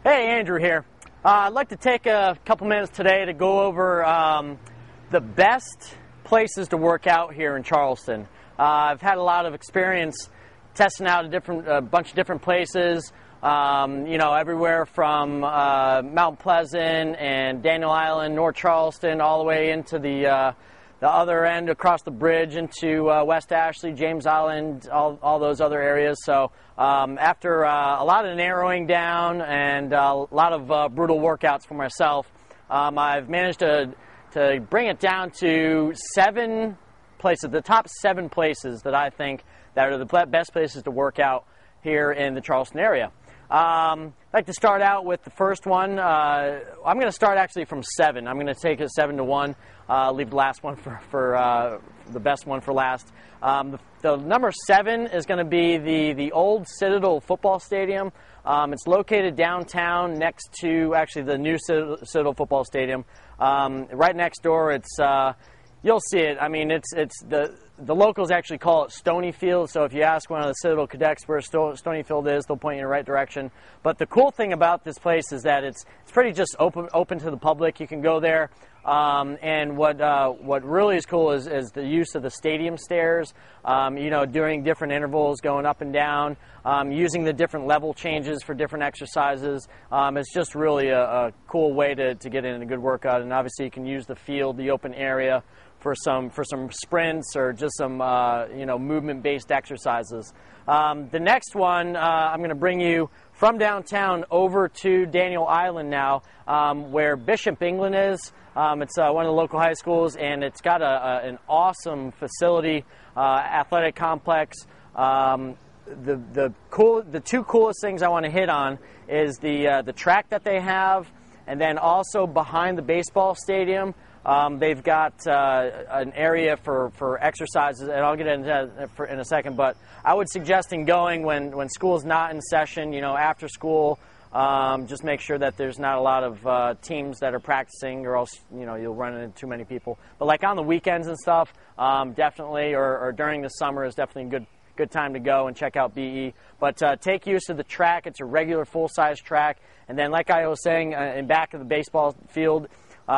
Hey, Andrew here. I'd like to take a couple minutes today to go over the best places to work out here in Charleston. I've had a lot of experience testing out a bunch of different places, everywhere from Mount Pleasant and Daniel Island, North Charleston, all the way into the other end across the bridge into West Ashley, James Island, all those other areas. So after a lot of narrowing down and a lot of brutal workouts for myself, I've managed to bring it down to 7 places, the top 7 places that I think that are the best places to work out here in the Charleston area. I'd like to start out with the first one. I'm going to start actually from 7. I'm going to take it 7 to 1. Leave the last one for the best one for last. The number 7 is going to be the old Citadel football stadium. It's located downtown next to actually the new Citadel football stadium. Right next door. It's you'll see it. I mean, it's the locals actually call it Stonyfield. So if you ask one of the Citadel cadets where Stonyfield is, they'll point you in the right direction. But the cool thing about this place is that it's pretty just open to the public. You can go there. And what really is cool is the use of the stadium stairs, during different intervals, going up and down, using the different level changes for different exercises. It's just really a cool way to get in a good workout. And obviously you can use the field, the open area, for some sprints or just some movement-based exercises. The next one, I'm going to bring you from downtown over to Daniel Island now, where Bishop England is. It's one of the local high schools, and it's got an awesome facility, athletic complex. The 2 coolest things I want to hit on is the track that they have, and then also behind the baseball stadium, they've got an area for exercises, and I'll get into that in a second. But I would suggest going when school's not in session, after school. Just make sure that there's not a lot of teams that are practicing, or else you'll run into too many people. But like on the weekends and stuff, definitely, or during the summer is definitely a good time to go and check out BE. But take use of the track. It's a regular full-size track. And then, like I was saying, in back of the baseball field,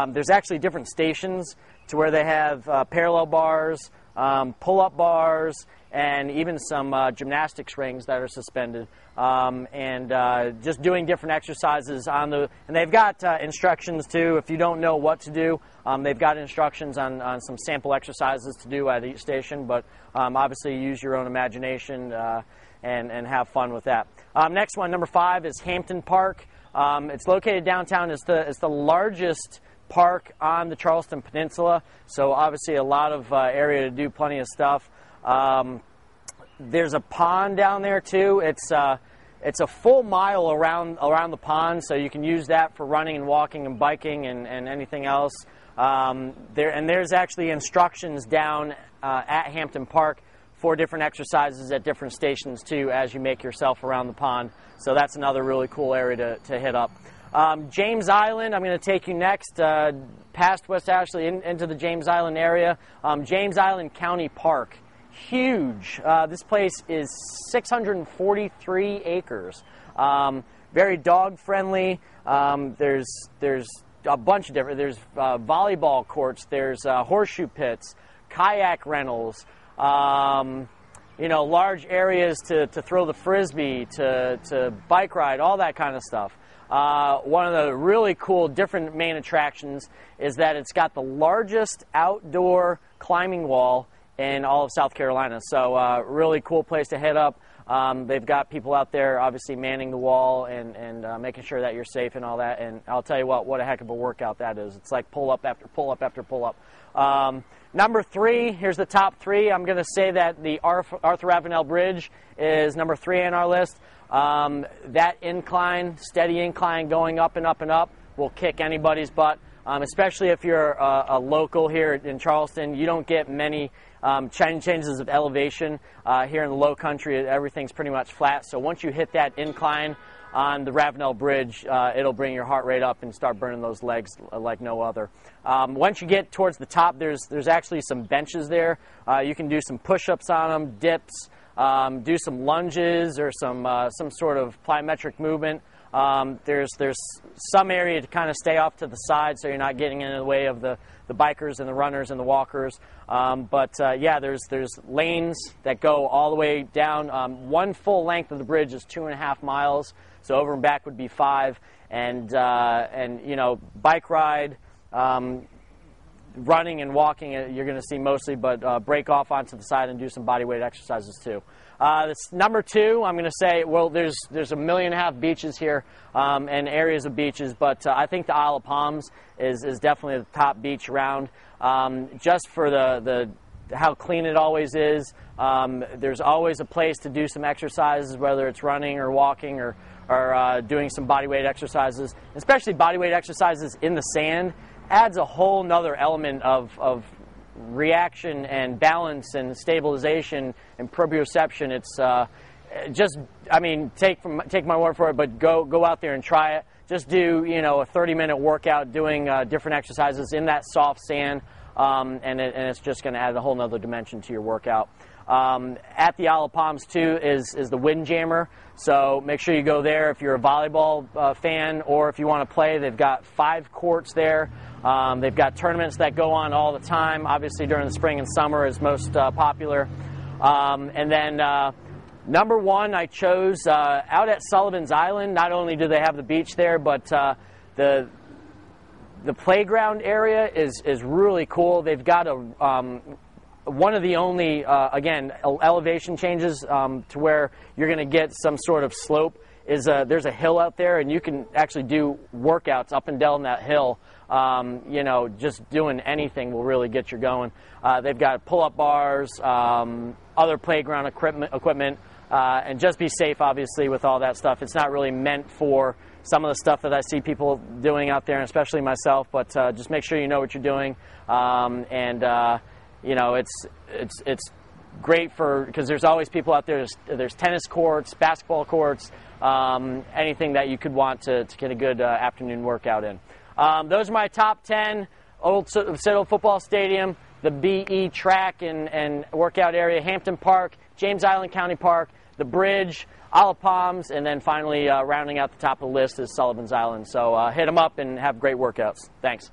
there's actually different stations to where they have parallel bars, pull-up bars, and even some gymnastics rings that are suspended, and just doing different exercises on the. And they've got instructions too. If you don't know what to do, they've got instructions on some sample exercises to do at each station. But obviously, use your own imagination and have fun with that. Next one, number 5, is Hampton Park. It's located downtown. It's the largest park on the Charleston Peninsula, so obviously a lot of area to do plenty of stuff. There's a pond down there too. It's a full mile around the pond, so you can use that for running and walking and biking and anything else. There's actually instructions down at Hampton Park for different exercises at different stations too as you make yourself around the pond. So that's another really cool area to hit up. James Island, I'm going to take you next, past West Ashley into the James Island area. James Island County Park, huge. This place is 643 acres. Very dog friendly. There's a bunch of different. There's volleyball courts. There's horseshoe pits, kayak rentals. Large areas to throw the frisbee, to bike ride, all that kind of stuff. One of the really cool different main attractions is that it's got the largest outdoor climbing wall in all of South Carolina. So really cool place to head up. They've got people out there obviously manning the wall and making sure that you're safe and all that. And I'll tell you what a heck of a workout that is. It's like pull up after pull up after pull up. Number 3, here's the top 3. I'm going to say that the Arthur Avenel Bridge is number 3 on our list. That incline, steady incline going up and up and up will kick anybody's butt, especially if you're a local here in Charleston. You don't get many changes of elevation. Here in the low country, everything's pretty much flat. So once you hit that incline on the Ravenel Bridge, it'll bring your heart rate up and start burning those legs like no other. Once you get towards the top, there's actually some benches there. You can do some push-ups on them, dips, do some lunges or some sort of plyometric movement. There's some area to kind of stay off to the side so you're not getting in the way of the bikers and the runners and the walkers. Yeah, there's lanes that go all the way down. One full length of the bridge is 2.5 miles, so over and back would be 5. And you know, bike ride, running and walking, you're going to see mostly, but break off onto the side and do some body weight exercises too. This number 2, I'm going to say, well, there's 1.5 million beaches here and areas of beaches, but I think the Isle of Palms is definitely the top beach around, just for the how clean it always is. There's always a place to do some exercises, whether it's running or walking or doing some body weight exercises, especially body weight exercises in the sand. Adds a whole nother element of reaction and balance and stabilization and proprioception. It's just, I mean, take my word for it, but go out there and try it. Just do, you know, a 30-minute workout doing different exercises in that soft sand, and it's just going to add a whole nother dimension to your workout. At the Isle of Palms too is the Windjammer, so make sure you go there if you're a volleyball fan, or if you want to play. They've got 5 courts there. They've got tournaments that go on all the time. Obviously during the spring and summer is most popular. And then number 1 I chose out at Sullivan's Island. Not only do they have the beach there, but the playground area is really cool. They've got one of the only, again, elevation changes to where you're going to get some sort of slope is there's a hill out there, and you can actually do workouts up and down that hill. You know, just doing anything will really get you going. They've got pull-up bars, other playground equipment, and just be safe, obviously, with all that stuff. It's not really meant for some of the stuff that I see people doing out there, and especially myself, but just make sure you know what you're doing. You know, it's great because there's always people out there. There's tennis courts, basketball courts, anything that you could want to get a good afternoon workout in. Those are my top 10. Old Citadel Football Stadium, the BE track and workout area, Hampton Park, James Island County Park, the bridge, Isle of Palms, and then finally rounding out the top of the list is Sullivan's Island. So hit them up and have great workouts. Thanks.